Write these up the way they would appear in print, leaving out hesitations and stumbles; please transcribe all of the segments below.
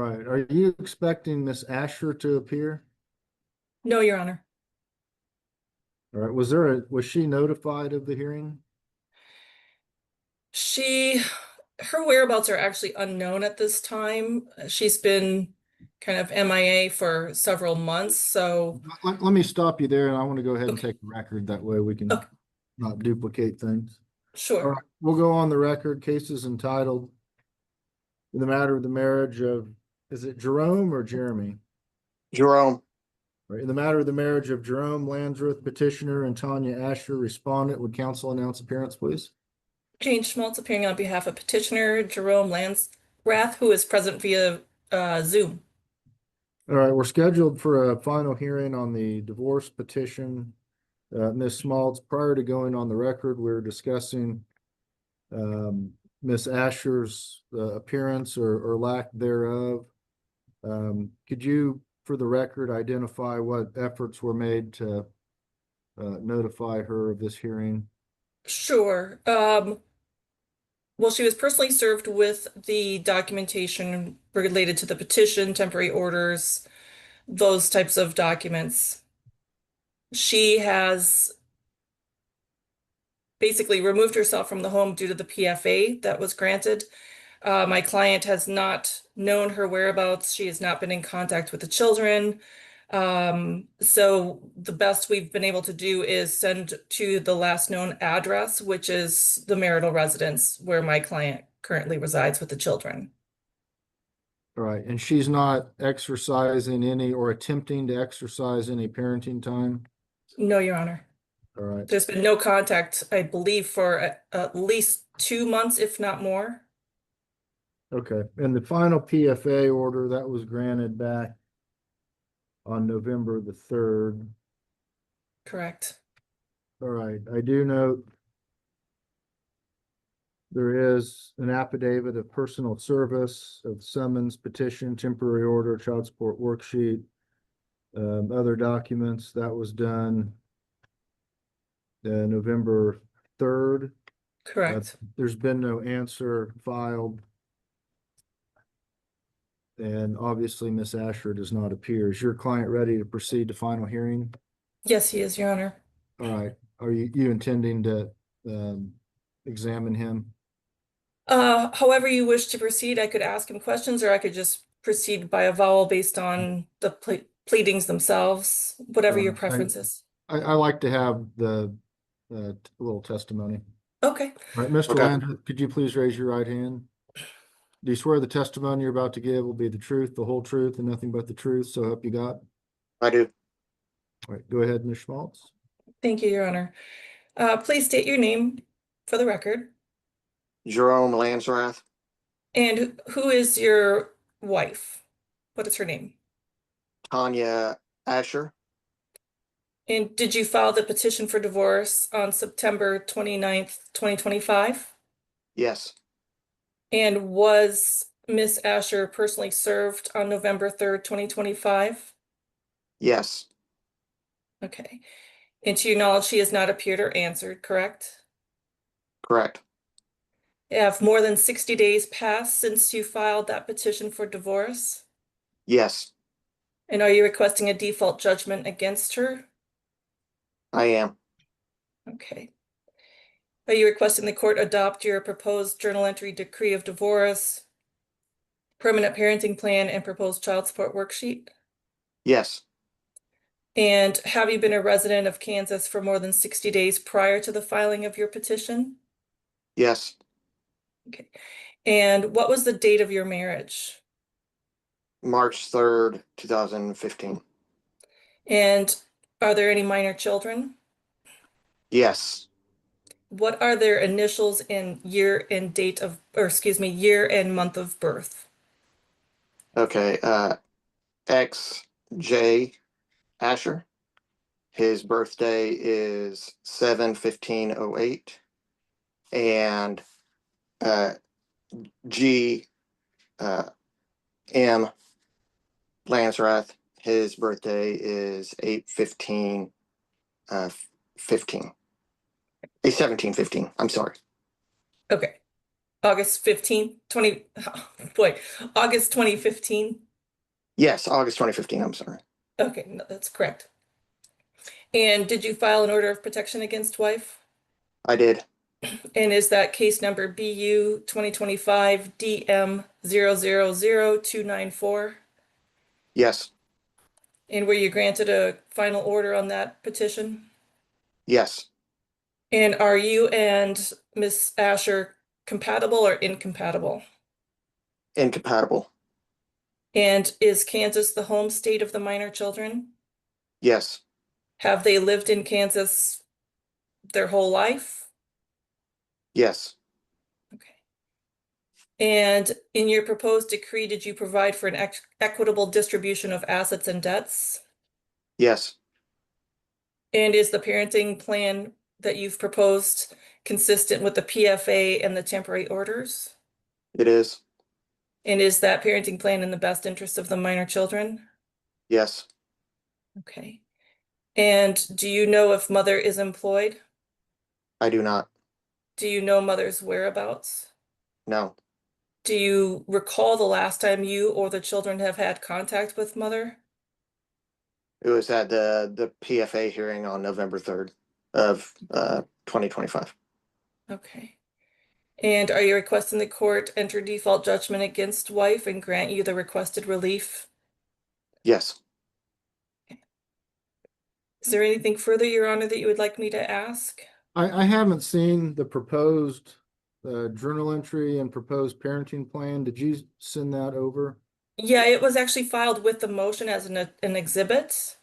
right. Are you expecting Miss Asher to appear? No, Your Honor. All right. Was she notified of the hearing? Her whereabouts are actually unknown at this time. She's been kind of MIA for several months, so Let me stop you there, and I want to go ahead and okay, take the record. That way we can okay, not duplicate things. All sure. right. We'll go on the record. Cases entitled in the matter of the marriage of, is it Jerome or Jeremy? Jerome. Right. In the matter of the marriage of Jerome Landsrath, petitioner, and Tanya Asher, respondent, would counsel announce appearance, please? Jane Schmaltz appearing on behalf of petitioner Jerome Landsrath, who is present via Zoom. All right, we're scheduled for a final hearing on the divorce petition. Ms. Schmaltz, prior to going on the record, we are discussing Ms. Asher's appearance or lack thereof. Could you, for the record, identify what efforts were made to notify her of this hearing? Sure. Well, she was personally served with the documentation related to the petition, temporary orders, those types of documents. She has basically removed herself from the home due to the PFA that was granted. My client has not known her whereabouts. She has not been in contact with the children. So the best we've been able to do is send to the last known address, which is the marital residence where my client currently resides with the children. All right, and she's not exercising any or attempting to exercise any parenting time? No, Your Honor. All right. There's been no contact, I believe, for at least 2 months, if not more. Okay, and the final PFA order that was granted back on November the 3rd. Correct. All right, I do note there is an affidavit of personal service of summons, petition, temporary order, child support worksheet, other documents. That was done November 3rd. Correct. There's been no answer filed. And obviously, Miss Asher does not appear. Is your client ready to proceed to final hearing? Yes, he is, Your Honor. All right. Are you intending to examine him? However you wish to proceed, I could ask him questions, or I could just proceed by avowal based on the pleadings themselves, whatever your preference is. I like to have the little testimony. Okay. All right, Mr. Okay. Landry, could you please raise your right hand? Do you swear the testimony you're about to give will be the truth, the whole truth, and nothing but the truth, so help you God? I do. All right, go ahead, Ms. Schmaltz. Thank you, Your Honor. Please state your name for the record. Jerome Landsrath. And who is your wife? What is her name? Tanya Asher. And did you file the petition for divorce on September 29th, 2025? Yes. And was Miss Asher personally served on November 3rd, 2025? Yes. Okay. And to your knowledge, she has not appeared or answered, correct? Correct. Have more than 60 days passed since you filed that petition for divorce? Yes, And are you requesting a default judgment against her? I am. Okay. Are you requesting the court adopt your proposed journal entry decree of divorce, permanent parenting plan, and proposed child support worksheet? Yes. And have you been a resident of Kansas for more than 60 days prior to the filing of your petition? Yes. Okay. And what was the date of your marriage? March 3rd, 2015. And are there any minor children? Yes. What are their initials and year and date of, or excuse me, year and month of birth? Okay. XJ Asher. His birthday is 7/15/08. And G M Landsrath. His birthday is 8/15/15. 17/15. I'm sorry. Okay. August 15th, 20, boy, August 2015. Yes, August 2015, I'm sorry. Okay, no, that's correct. And did you file an order of protection against wife? I did. And is that case number BU 2025 DM 000294? Yes, And were you granted a final order on that petition? yes, And are you and Miss Asher compatible or incompatible? incompatible. And is Kansas the home state of the minor children? Yes, Have they lived in Kansas their whole life? yes, Okay. And in your proposed decree, did you provide for an equitable distribution of assets and debts? yes, And is the parenting plan that you've proposed consistent with the PFA and the temporary orders? it is. And is that parenting plan in the best interest of the minor children? Yes, Okay. And do you know if mother is employed? I do not. Do you know mother's whereabouts? No, Do you recall the last time you or the children have had contact with mother? it was at the PFA hearing on November 3rd of 2025. Okay. And are you requesting the court enter default judgment against wife and grant you the requested relief? Yes. Is there anything further, Your Honor, that you would like me to ask? I haven't seen the proposed journal entry and proposed parenting plan. Did you send that over? Yeah, it was actually filed with the motion as an exhibit.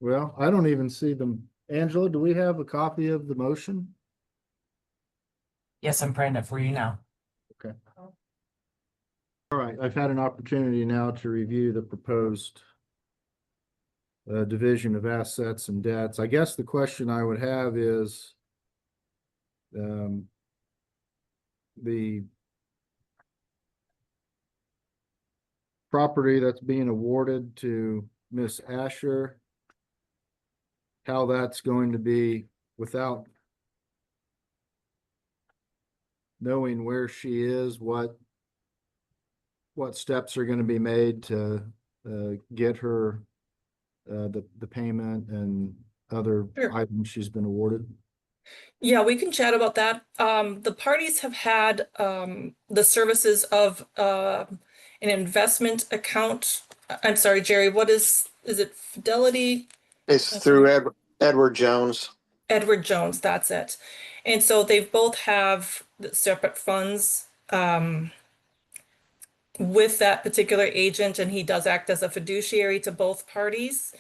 Well, I don't even see them. Angela, do we have a copy of the motion? Yes, I'm printing it for you now. All right, I've had an opportunity now to review the proposed division of assets and debts. I guess the question I would have is the property that's being awarded to Miss Asher, how that's going to be without knowing where she is, what steps are going to be made to get her the payment and other Sure. items she's been awarded. Yeah, we can chat about that. The parties have had the services of an investment account. I'm sorry, Jerry, what is it Fidelity? It's That's through right. Edward Jones. Edward Jones, that's it. And so they both have separate funds with that particular agent, and he does act as a fiduciary to both parties.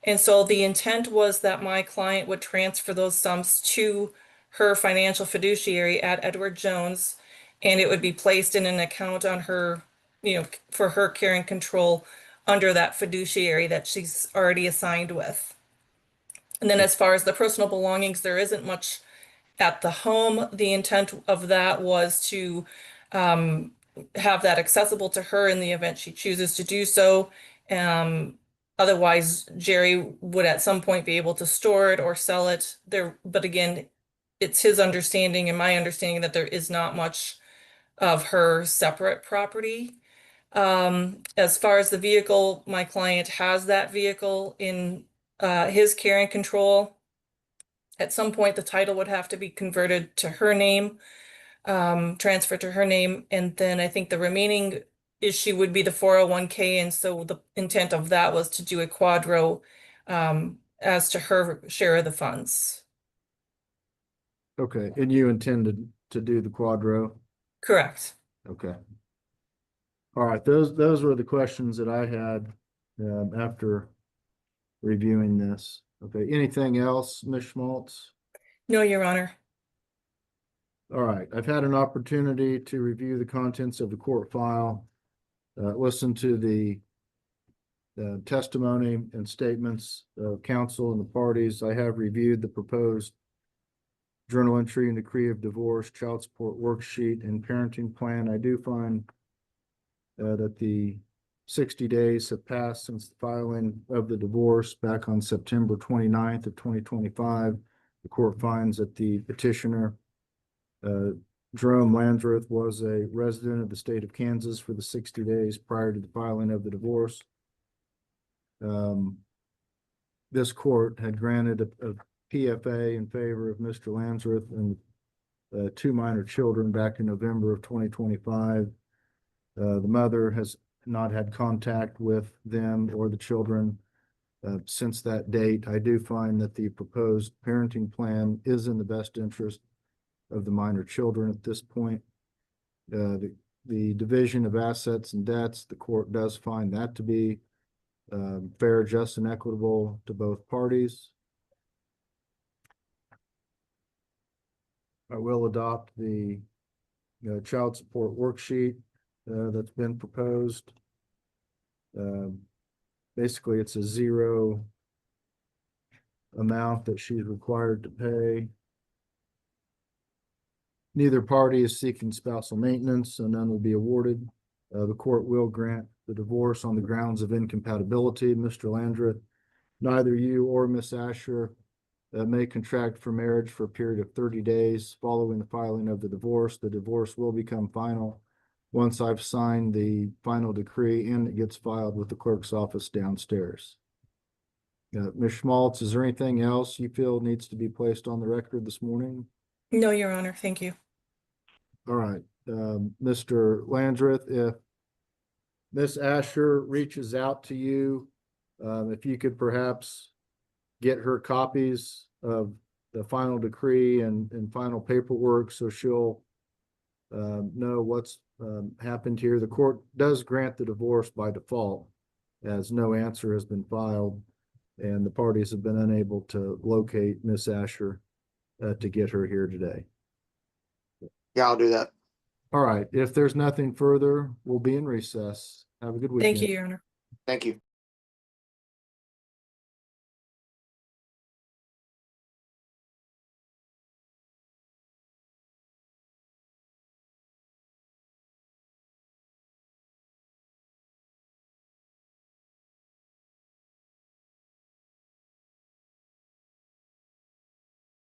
And so the intent was that my client would transfer those sums to her financial fiduciary at Edward Jones, and it would be placed in an account on her, for her care and control under that fiduciary that she's already assigned with. And then as far as the personal belongings, there isn't much at the home. The intent of that was to have that accessible to her in the event she chooses to do so. Otherwise, Jerry would at some point be able to store it or sell it there. But again, it's his understanding and my understanding that there is not much of her separate property. As far as the vehicle, my client has that vehicle in his care and control. At some point, the title would have to be converted to her name, transferred to her name, and then I think the remaining issue would be the 401k, and so the intent of that was to do a quadro as to her share of the funds. Okay, and you intended to do the quadro? Correct. Okay. All right, those were the questions that I had after reviewing this. Okay, anything else, Ms. Schmaltz? No, Your Honor. All right, I've had an opportunity to review the contents of the court file, listen to the testimony and statements of counsel and the parties. I have reviewed the proposed journal entry and decree of divorce, child support worksheet, and parenting plan. I do find that the 60 days have passed since the filing of the divorce back on September 29th of 2025. The court finds that the petitioner Jerome Landsrath was a resident of the state of Kansas for the 60 days prior to the filing of the divorce. This court had granted a PFA in favor of Mr. Landsrath and two minor children back in November of 2025. The mother has not had contact with them or the children since that date. I do find that the proposed parenting plan is in the best interest of the minor children at this point. The division of assets and debts, the court does find that to be fair, just, and equitable to both parties. I will adopt the child support worksheet that's been proposed. Basically, it's a zero amount that she's required to pay. Neither party is seeking spousal maintenance, so none will be awarded. The court will grant the divorce on the grounds of incompatibility. Mr. Landsrath, neither you or Miss Asher may contract for marriage for a period of 30 days following the filing of the divorce. The divorce will become final once I've signed the final decree and it gets filed with the clerk's office downstairs. Ms. Schmaltz, is there anything else you feel needs to be placed on the record this morning? No, Your Honor. Thank you. All right, Mr. Landsrath, if Miss Asher reaches out to you, if you could perhaps get her copies of the final decree and final paperwork so she'll know what's happened here. The court does grant the divorce by default as no answer has been filed and the parties have been unable to locate Miss Asher to get her here today. Yeah, I'll do that. All right, if there's nothing further, we'll be in recess. Have a good weekend. Thank you, Your Honor. Thank you.